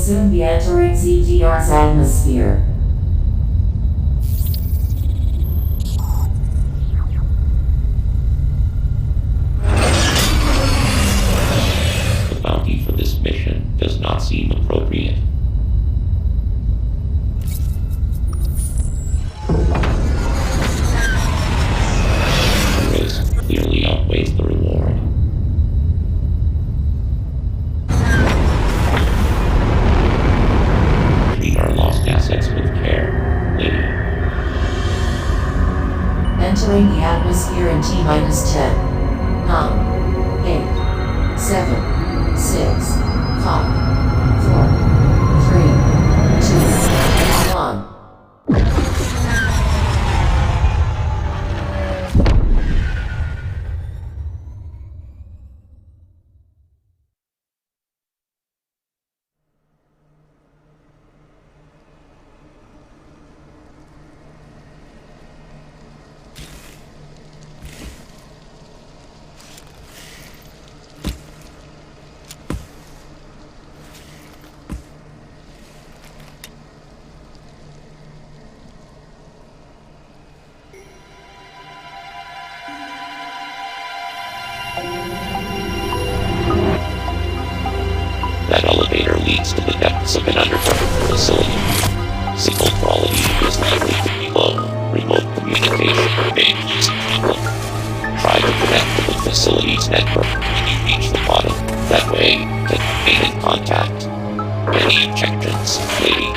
soon be entering ZDR's atmosphere. The bounty for this mission does not seem appropriate. The risk clearly outweighs the reward. Treat our lost assets with care, lady. Entering the atmosphere in T-10, 9, 8, 7, 6, 5, 4, 3, 2, 1. That elevator leads to the depths of an underground facility. Signal quality is likely to be low. Remote communication remains using problem. Try to connect to the facility's network when you reach the bottom. That way, it can remain in contact. Any objections, lady?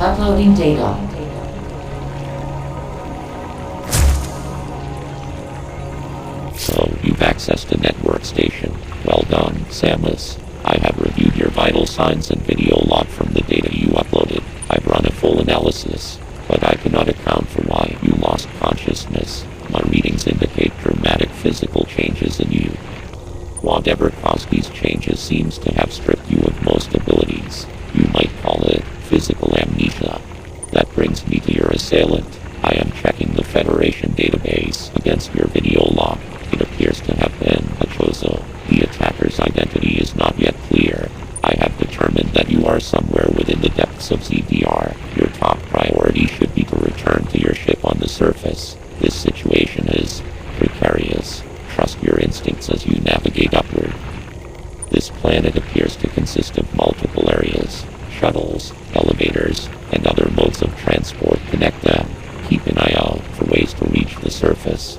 Uploading data. So, you've accessed a network station. Well done, Samus. I have reviewed your vital signs and video log from the data you uploaded. I've run a full analysis, but I cannot account for why you lost consciousness. My readings indicate dramatic physical changes in you. Whatever caused these changes seems to have stripped you of most abilities. You might call it physical amnesia. That brings me to your assailant. I am checking the Federation database against your video log. It appears to have been a Chozo. The attacker's identity is not yet clear. I have determined that you are somewhere within the depths of ZDR. Your top priority should be to return to your ship on the surface. This situation is precarious. Trust your instincts as you navigate upward. This planet appears to consist of multiple areas. Shuttles, elevators, and other modes of transport connect them. Keep an eye out for ways to reach the surface.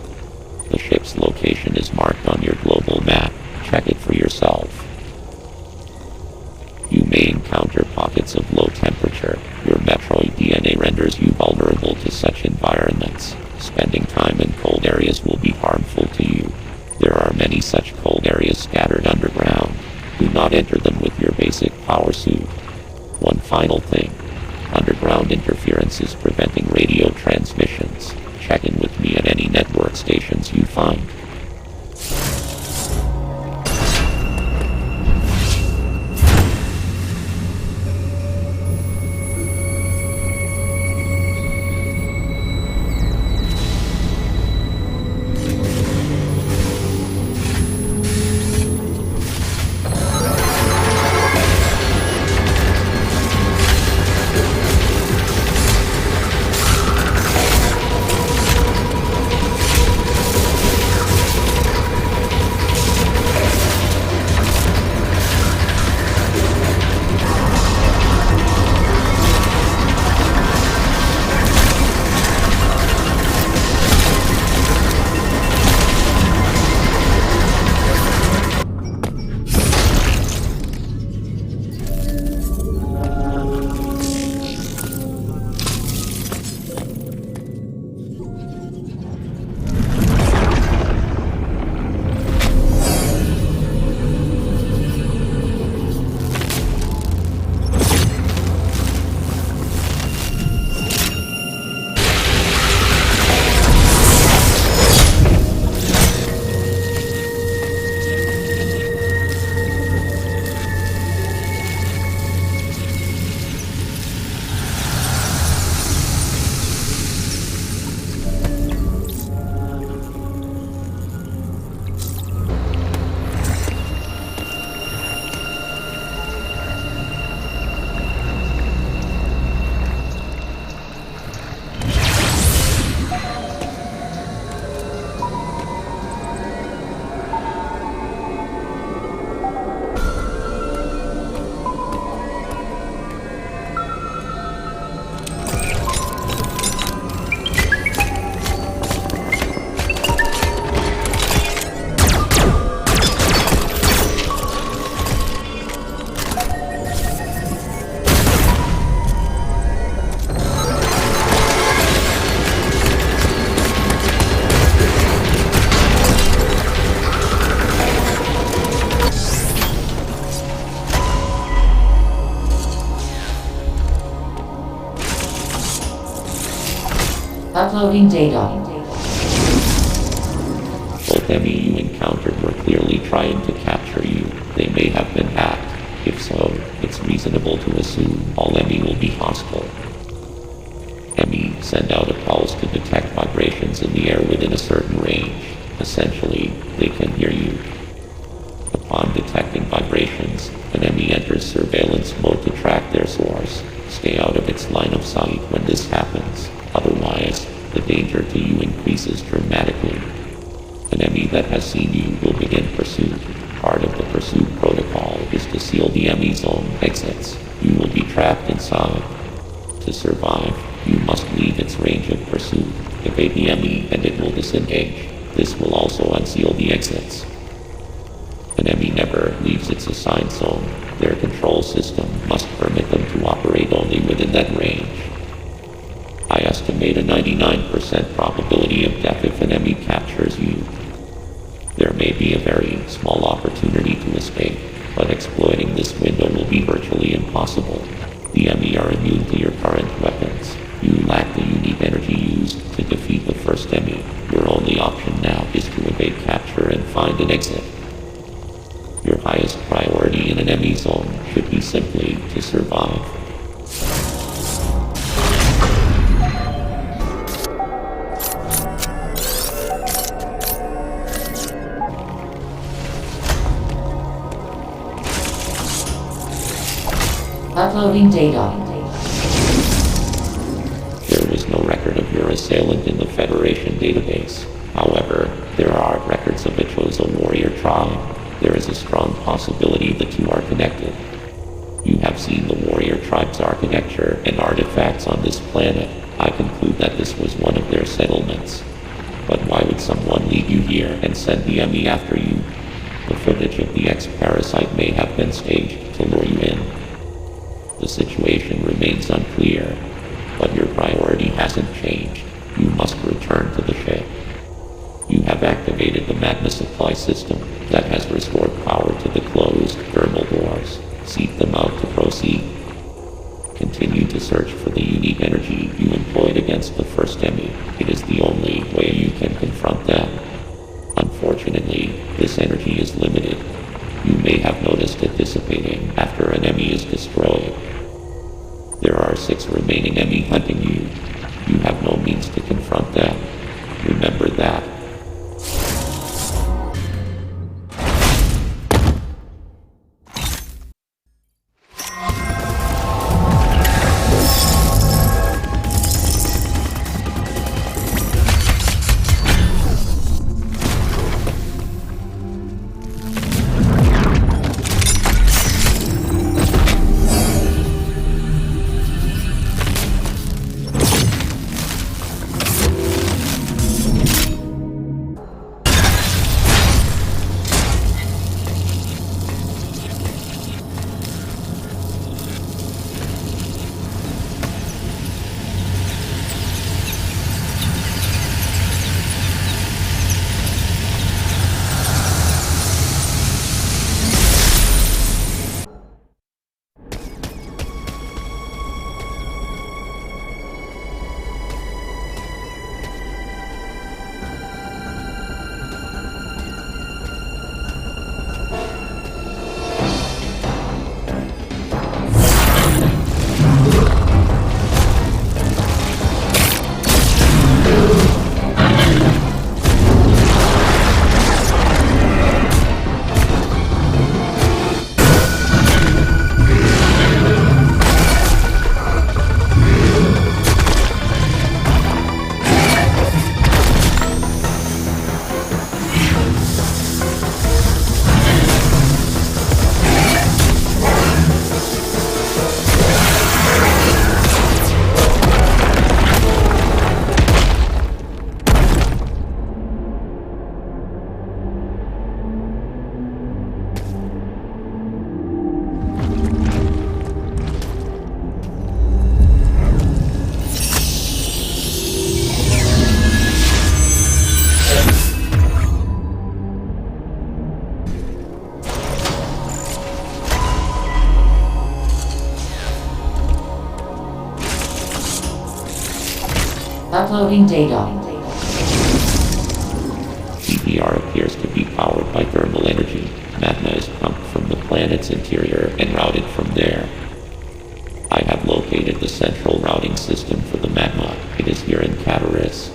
The ship's location is marked on your global map. Check it for yourself. final thing. Underground interference is preventing radio transmissions. Check in with me at any network stations you find. Uploading data. Both enemy you encountered were clearly trying to capture you. They may have been hacked. If so, it's reasonable to assume all enemy will be hostile. Enemy send out a pulse to detect vibrations in the air within a certain range. Essentially, they can hear you. Upon detecting vibrations, an enemy enters surveillance mode to track their source. Stay out of its line of sight when this happens. Otherwise, the danger to you increases dramatically. An enemy that has seen you will begin pursuit. Part of the pursuit protocol is to seal the enemy's own exits. You will be trapped inside. To survive, you must leave its range of pursuit. Evade the enemy and it will disengage. This will also unseal the exits. An enemy never leaves its assigned zone. Their control system must permit them to operate only within that range. I estimate a 99% probability of death if an enemy captures you. There may be a very small opportunity to escape, but exploiting this window will be virtually impossible. The enemy are immune to your current weapons. You lack the unique energy used to defeat the first enemy. Your only option now is to evade capture and find an exit. Your highest priority in an enemy zone should be simply to survive. Uploading data. There was no record of your assailant in the Federation database. However, there are records of a chosen warrior tribe. There is a strong possibility the two are connected. You have seen the warrior tribe's architecture and artifacts on this planet. I conclude that this was one of their settlements. But why would someone lead you here and send the enemy after you? The footage of the X-Parasite may have been staged to lure you in. The situation remains unclear, but your priority hasn't changed. You must return to the ship. You have activated the magma supply system that has restored power to the closed thermal doors. Seek them out to proceed. Continue Continue to search for the unique energy you employed against the first enemy. It is the only way you can confront them. Unfortunately, this energy is limited. You may have noticed it dissipating after an enemy is destroyed. There are 6 remaining enemy hunting you. You have no means to confront them. Remember that. Uploading data. CPR appears to be powered by thermal energy. Magma is pumped from the planet's interior and routed from there. I have located the central routing system for the magma. It is here in Cataris.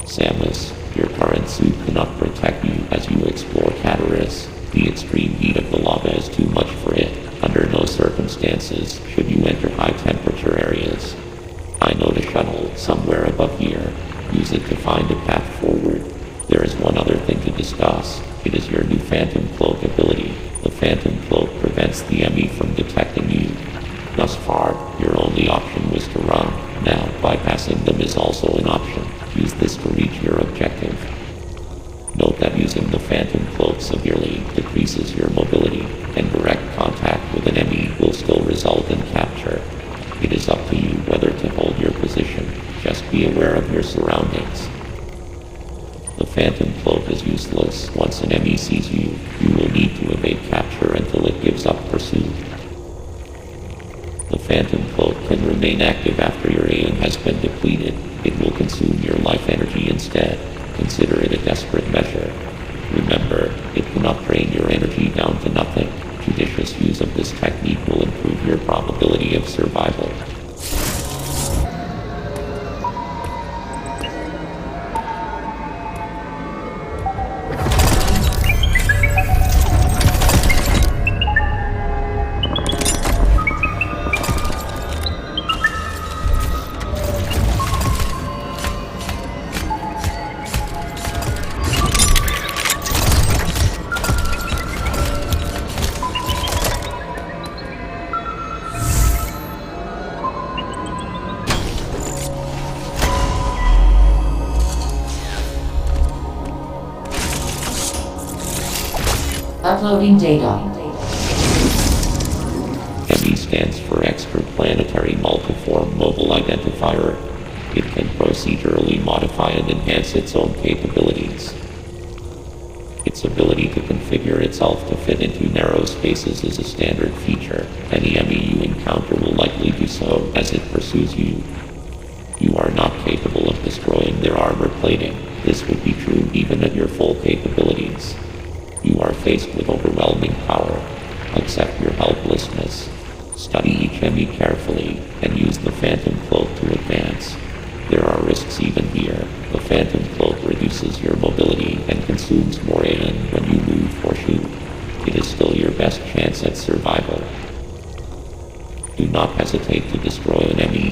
Samus, your current suit cannot protect you as you explore Cataris. The extreme heat of the lava is too much for it. Under no circumstances should you enter high temperature areas. I note a shuttle somewhere above here. Use it to find a path forward. There is one other thing to discuss. It is your new Phantom Cloak ability. The Phantom Cloak prevents the enemy from detecting you. Thus far, your only option was to run. Now, bypassing them is also an option. Use this to reach your objective. Note that using the Phantom Cloak severely decreases your mobility, and direct contact with an enemy will still result in capture. It is up to you whether to hold your position. Just be aware of your surroundings. The Phantom Cloak is useless. Once an enemy sees you, you will need to evade capture until it gives up pursuit. The Phantom Cloak can remain active after your aim has been depleted. It will consume your life energy instead. Consider it a desperate measure. Remember, it cannot drain your energy down to nothing. Judicious use of this technique will improve your probability of survival. Uploading data. ME stands for Extraplanetary Multiform Mobile Identifier. It can procedurally modify and enhance its own capabilities. Its ability to configure itself to fit into narrow spaces is a standard feature. Any ME you encounter will likely do so.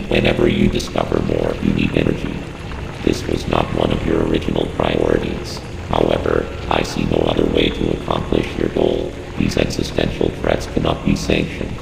Whenever you discover more, you need energy. This was not one of your original priorities. However, I see no other way to accomplish your goal. These existential threats cannot be sanctioned.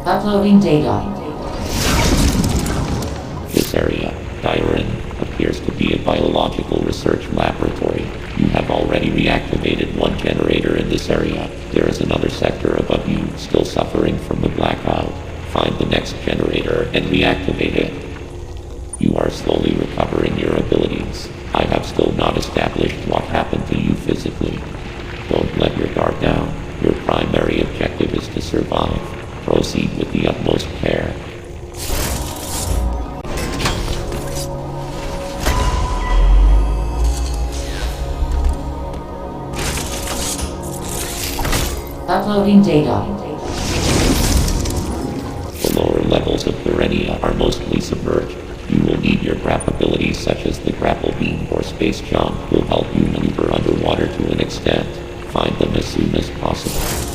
Uploading data. This area, Dyron, appears to be a biological research laboratory. You have already reactivated one generator in this area. There is another sector above you still suffering from the blackout. Find the next generator and reactivate it. You are slowly recovering your abilities. I have still not established what happened to you physically. Don't let your guard down. Your primary objective is to survive. Proceed with the utmost care. Uploading data. The lower levels of Thurenia are mostly submerged. You will need your grab abilities such as the grapple beam or space jump will help you maneuver underwater to an extent. Find them as soon as possible.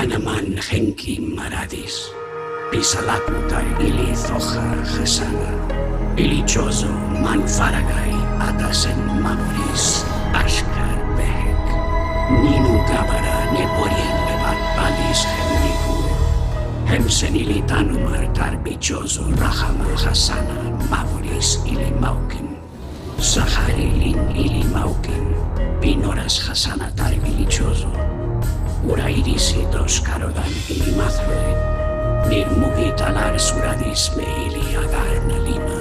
Anaman Henki Maradis, Pisalakutar Ili Zoja Hasana, Ilichozo Manfaragai Atasen Mamoris, Ashkar Behek, Ninu Gabara Neporien Levat Balis Hemniku, Hemsen Ili Tanumar Tarbichozo Rahama Hasana, Mamoris Ili Maukin, Sahari Lin Ili Maukin, Pinoras Hasana Tarbilichozo, Urairisi dos Karodan Ili Mazroed, Nirmugi Talar Suradis Me Ili Agarna Lima,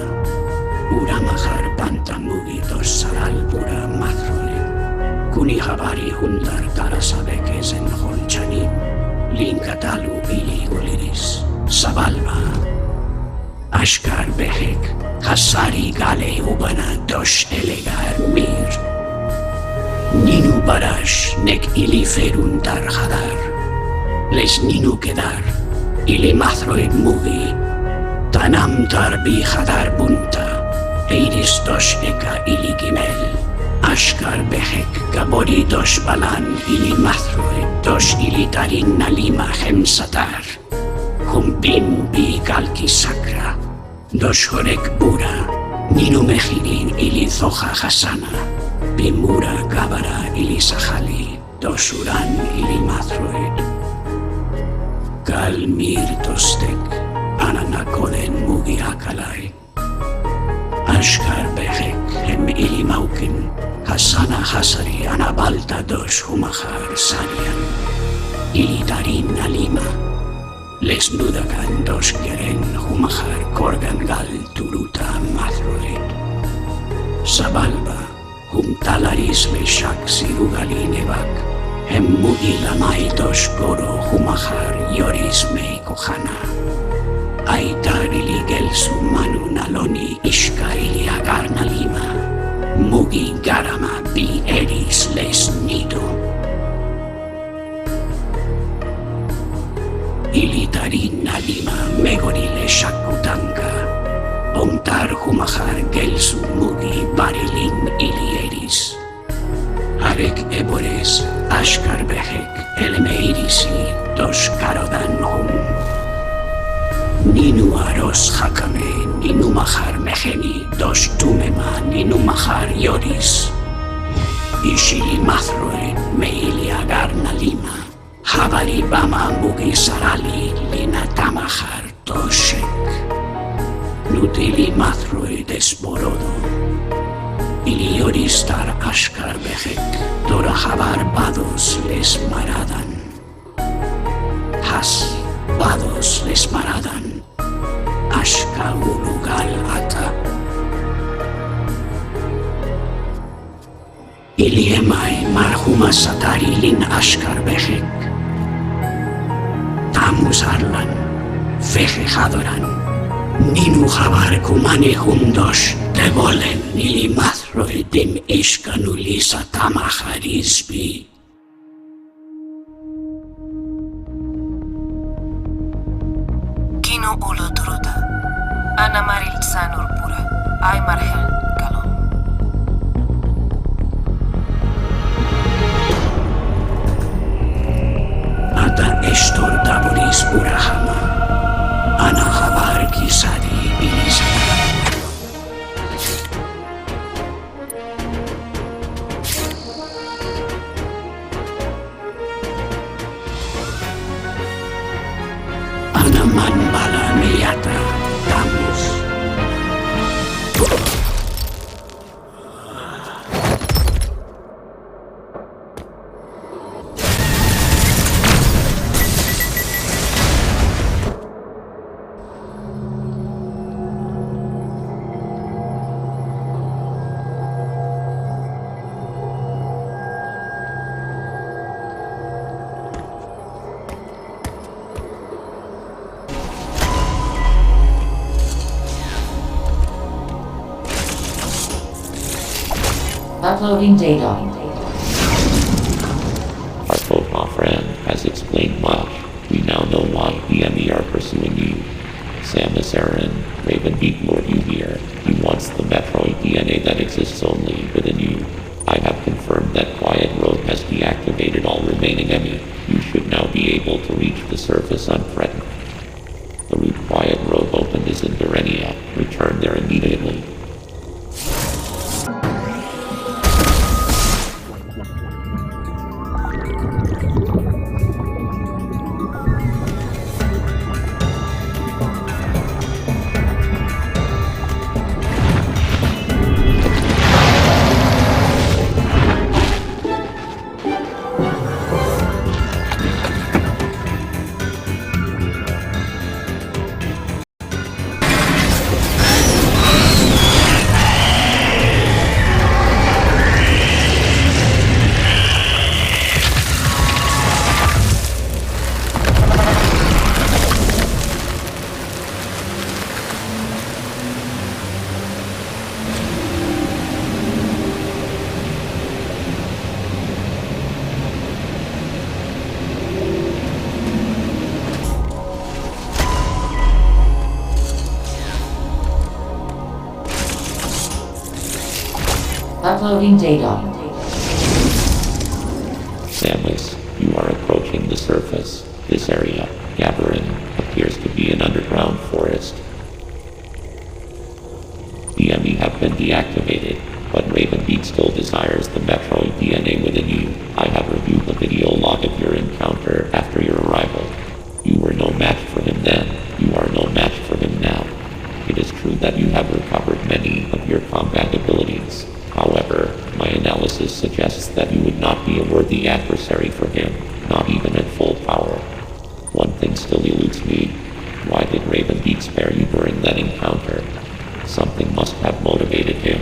Uramahar Pantamugi dos Saral Pura Mazroed, Kunihabari Hundar Tarasabekes en Holchanim, Linkatalu Ili Uliris, Sabalma, Ashkar Behek, Hasari Gale Ubana dos Elegar Mir, Ninu Barash nek ili ferun tar hadar, les ninu kedar, ili mazroed mugi, tanam tar bi hadar bunta, eiris dos eka ili gimel, ashkar behek gabori dos balan ili mazroed, dos ili tarin nalima hemsatar, humbin bi kalki sakra, dos horek bura, ninu mehirin ili zoja hasana, Bimura Gabara ili Sahali, Dosuran ili Mazroed. Kalmir Tostek, Ananakoden Mugi Akalai. Ashkar Behek, Hem ili Maukin, Hasana Hasari Anabalta dos Humahar Sarian. Ili Tarin Alima, Les Nudakan dos Geren Humahar Korgan Gal Turuta Mazroed. Sabalba, Talaris Meshak Sirugali Nevak, Mugi Lamai dos Goro Humahar Yoris Mei Kohana, Aitar ili Gelsu Manu Naloni Ishka ili Agarna Lima, Mugi Garama Bi Eris Les Nido, Ili Tarin Nalima Megori Le Shakutanka, Omtar Humahar Gelsu Mugi Barilin ili Eris, Arek Ebores Ashkar Behek Elmeirisi dos Karodan Hum, Ninu Aros Hakame Ninu Mahar Meheni dos Tumema Ninu Mahar Yoris, Ishili Mazroed Meili Agarna Lima, Habari Bama Mugi Sarali Lina Tamahar Toshek, Nutili Mazroed Esborodo, Ili Yoristar Ashkar Behek, Dora Habar Bados Les Maradan, Has Bados Les Maradan, Ashka Ulugal Ata, Ili Emai Marhuma Satari Lin Ashkar Behek, Tamus Arlan, Feje Hadoran, Ninu Habar Kumane Humdos, Devolen Ili Mazroedim Ishkanulisa Tamaharisbi. Kino Ulo Turuta, Ana Maril Sanur Pura, Ay Marhel Kalon. Ata Estor Daboris Urahama, Ana Habar Kisari Ilisana. Ana Manbala Meyata Tamus. Uploading data. Our profile friend has explained much. We now know why the enemy are pursuing you. Samus Aran, Raven Beat Lord you here. He wants the Metroid DNA that exists only within you. I have confirmed that Quiet Road has deactivated all remaining enemy. You should now be able to surface unthreatened. The route quiet road opened is in Durenia. Return there immediately. Uploading data. Samus, you are approaching the surface. This area, Gathering, appears to be an underground forest. The enemy have been deactivated, but Ravenbeak still desires the Metroid DNA within you. I have reviewed the video log of your encounter after your arrival. You were no match for him then. You are no match for him now. It is true that you have recovered many of your combat abilities. However, my analysis suggests that you would not be a worthy adversary for him, not even at full power. One thing still eludes me. Why did Ravenbeak spare you during that encounter? Something must have motivated him.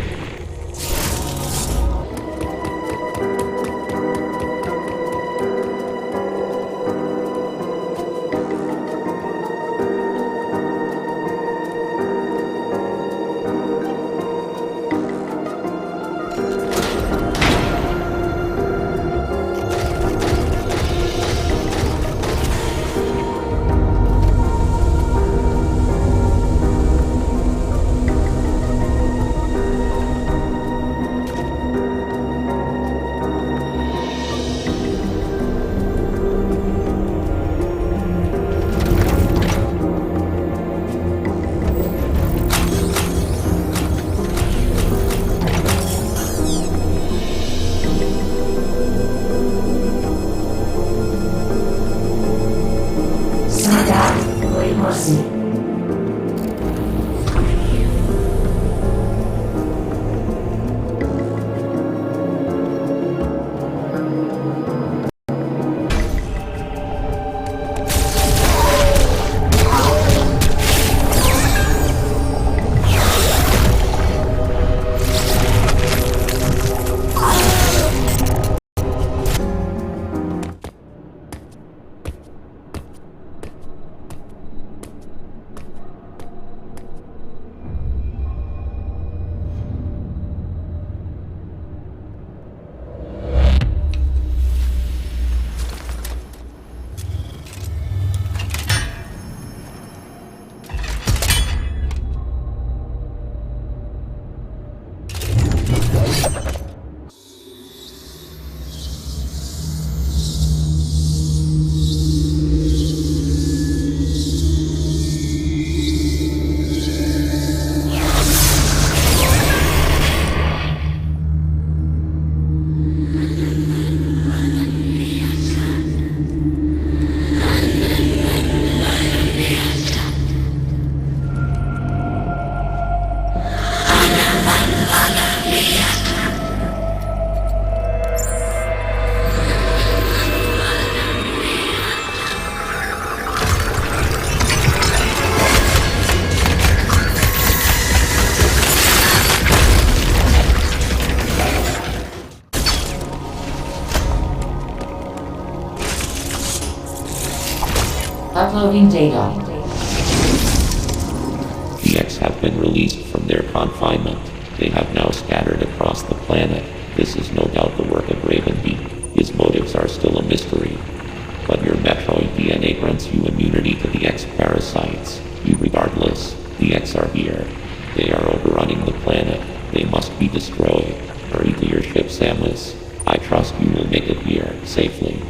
Uploading data. The X have been released from their confinement. They have now scattered across the planet. This is no doubt the work of Ravenbeak. His motives are still a mystery. But your Metroid DNA grants you immunity to the X parasites. Regardless, the X are here. They are overrunning the planet. They must be destroyed. Hurry to your ship, Samus. I trust you will make it here, safely.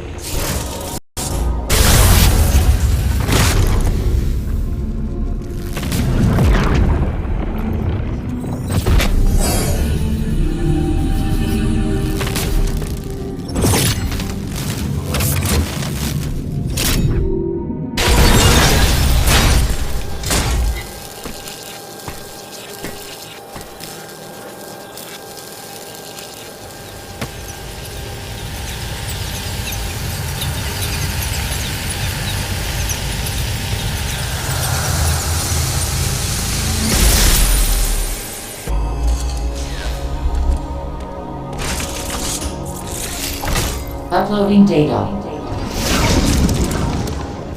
Uploading data.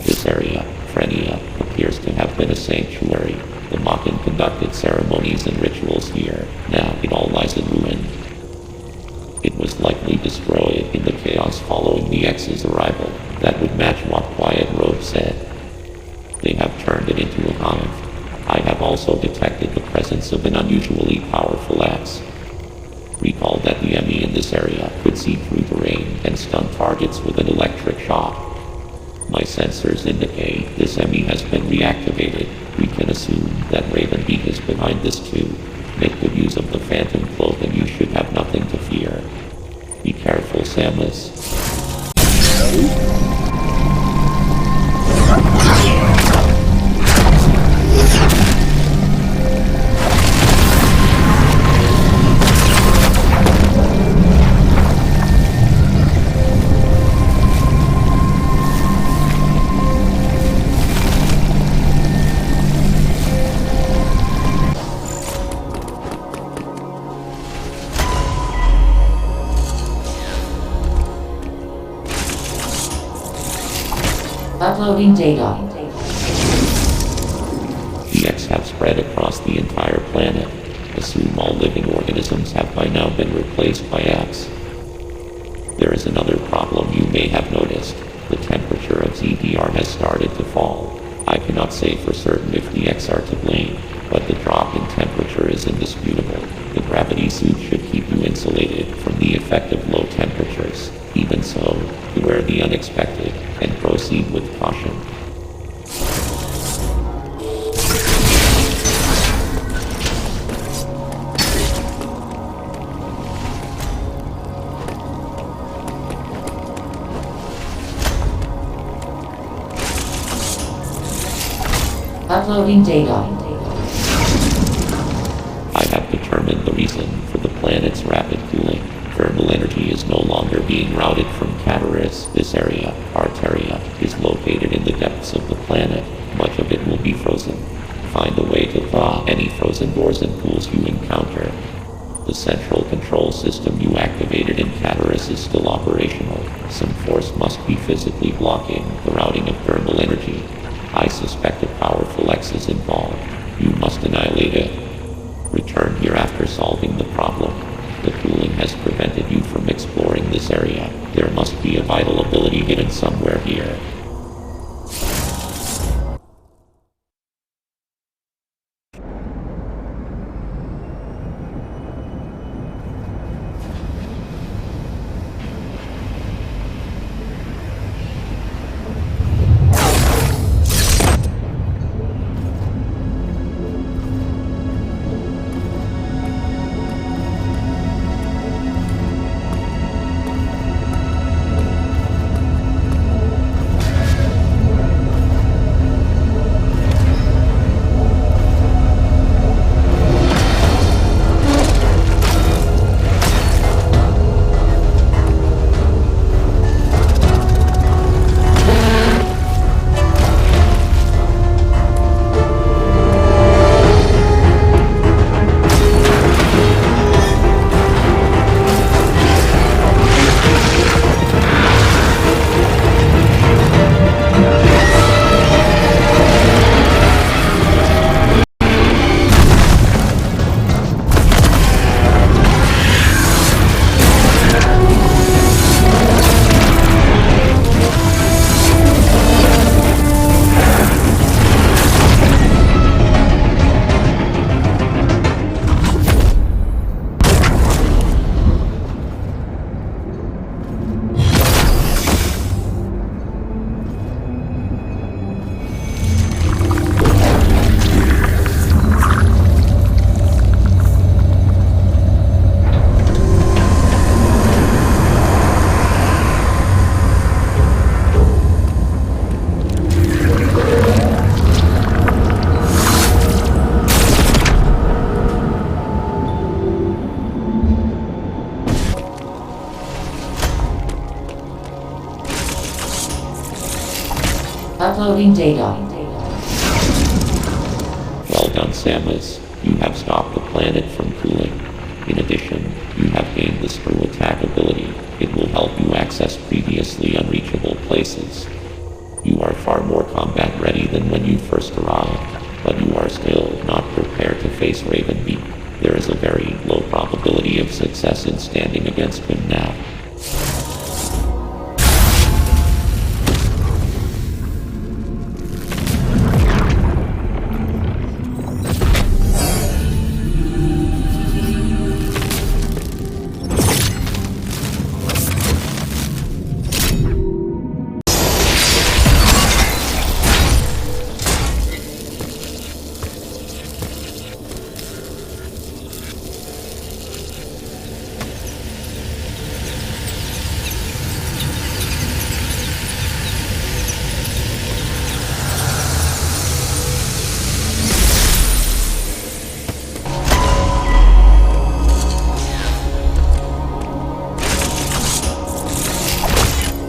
This area, Frenia, appears to have been a sanctuary. The Makan conducted ceremonies and rituals here. Now it all lies in ruin. It was likely destroyed in the chaos following the X's arrival. That would match what Quiet Road said. They have turned it into a hive. I have also detected the presence of an unusually powerful X. Recall that the enemy in this area could see through terrain and stun targets with an electric shock. My sensors indicate this enemy has been reactivated. We can assume that Raven Beak is behind this too. Make good use of the Phantom Cloak and you should have nothing to fear. Be careful, Samus. Uploading data. The X have spread across the entire planet. Assume all living organisms have by now been replaced by X. There is another problem you may have noticed. The temperature of ZDR has started to fall. I cannot say for certain if the X are to blame, but the drop in temperature is indisputable. The gravity suit should keep you insulated from the effect of low temperatures. Even so, beware the unexpected, and proceed with caution. Uploading data. I have determined the reason for the planet's rapid cooling. Thermal energy is no longer being routed from Cataris. This area, Arteria, is located in the depths of the planet. Much of it will be frozen. Find a way to thaw any frozen doors and pools you encounter. The central control system you activated in Cataris is still operational. Some force must be physically blocking the routing of thermal energy. I suspect a powerful X is involved. You must annihilate it. Return here after solving the problem. The cooling has prevented you from exploring this area. There must be a vital ability hidden somewhere here. Uploading data. Well done, Samus. You have stopped the planet from cooling. In addition, you have gained the screw attack ability. It will help you access previous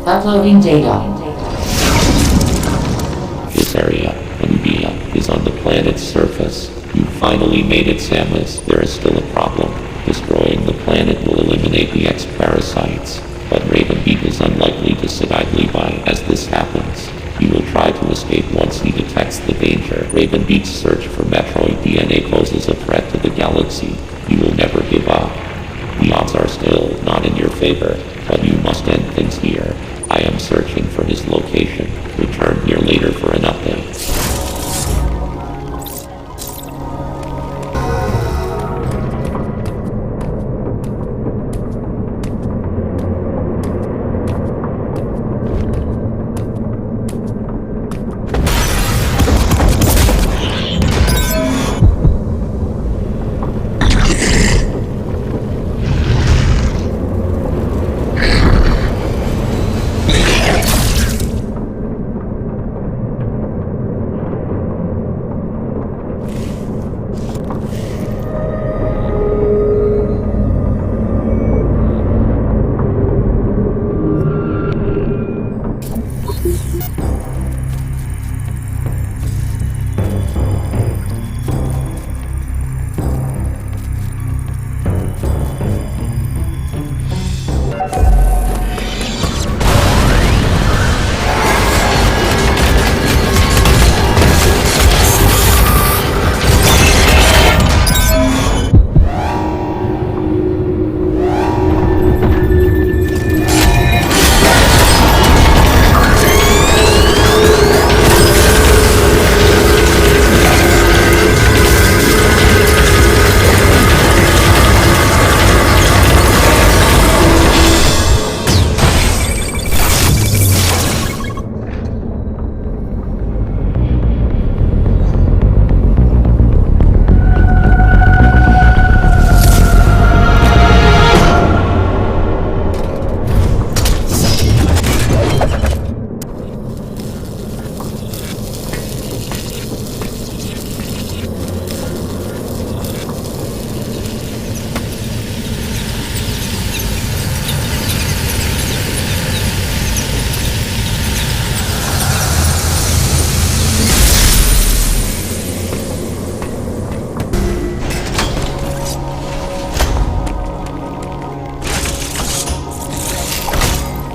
Uploading data. This area, Nubia, is on the planet's surface. You finally made it, Samus. There is still a problem. Destroying the planet will eliminate the X-parasites, but Ravenbeak is unlikely to sit idly by as this happens. He will try to escape once he detects the danger. Ravenbeak's search for Metroid DNA poses a threat to the galaxy. He will never give up. The odds are still not in your favor, but you must end things here. I am searching for his location. Return here later for an update.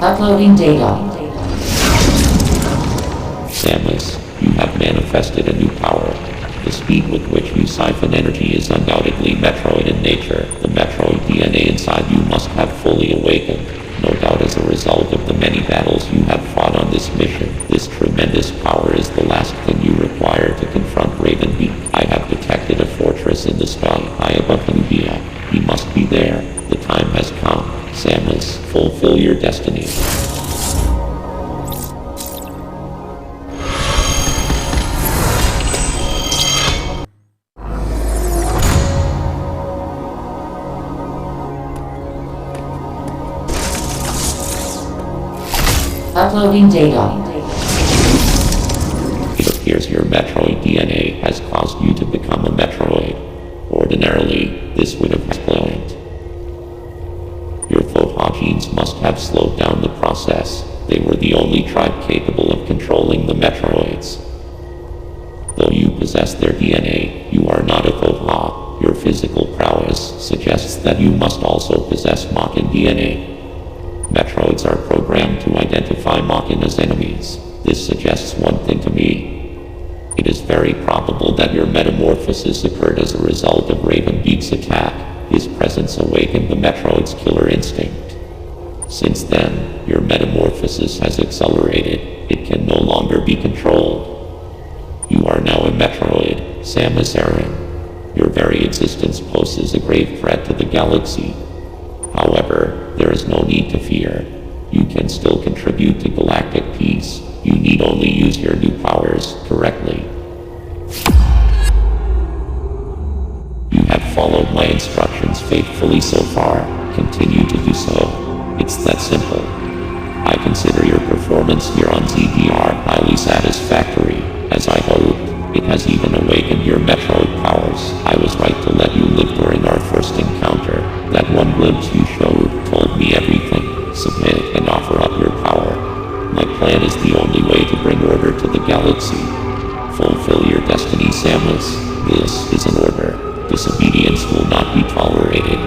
Uploading data. Samus, you have manifested a new power. The speed with which you siphon energy is undoubtedly Metroid in nature. The Metroid DNA inside you must have fully awakened, no doubt as a result of the many battles you have fought on this mission. This tremendous power is the last thing you require to confront Ravenbeak. I have detected a fortress in the sky high above Nubia. He must be there. The time has come. Samus, fulfill your destiny. Uploading data. It appears your Metroid DNA has caused you to become a Metroid. Ordinarily, this would have explained. Your Foha genes must have slowed down the process. They were the only tribe capable of controlling the Metroids. Though you possess their DNA, you are not a Foha. Your physical prowess suggests that you must also possess Machina DNA. Metroids are programmed to identify Machina as enemies. This suggests one thing to me. It is very probable that your metamorphosis occurred as a result of Ravenbeak's attack. His presence awakened the Metroid's killer instinct. Since then, your metamorphosis has accelerated. It can no longer be controlled. You are now a Metroid, Samus Aran. Your very existence poses a grave threat to the galaxy. However, there is no need to fear. You can still contribute to galactic peace. You need only use your new powers correctly. You have followed my instructions faithfully so far. Continue to do so. It's that simple. I consider your performance here on ZDR highly satisfactory. As I hoped, it has even awakened your Metroid powers. I was right to let you live during our first encounter. That one glimpse you showed told me everything. Submit and offer up your power. galaxy. Fulfill your destiny, Samus. This is an order. Disobedience will not be tolerated.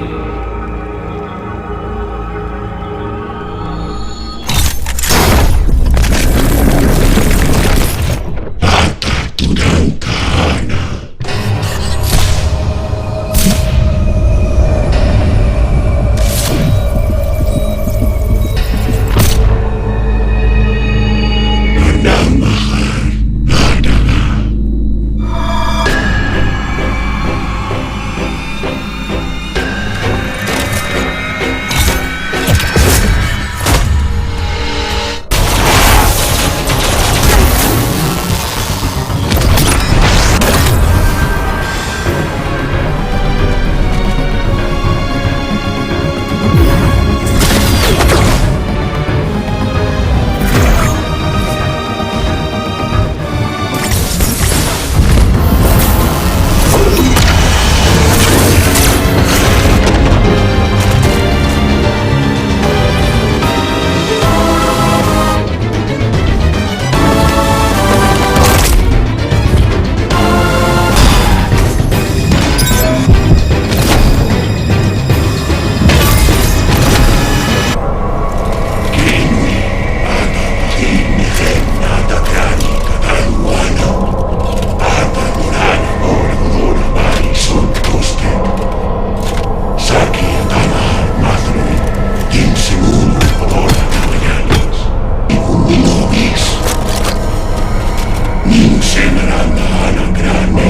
Semeran anak grande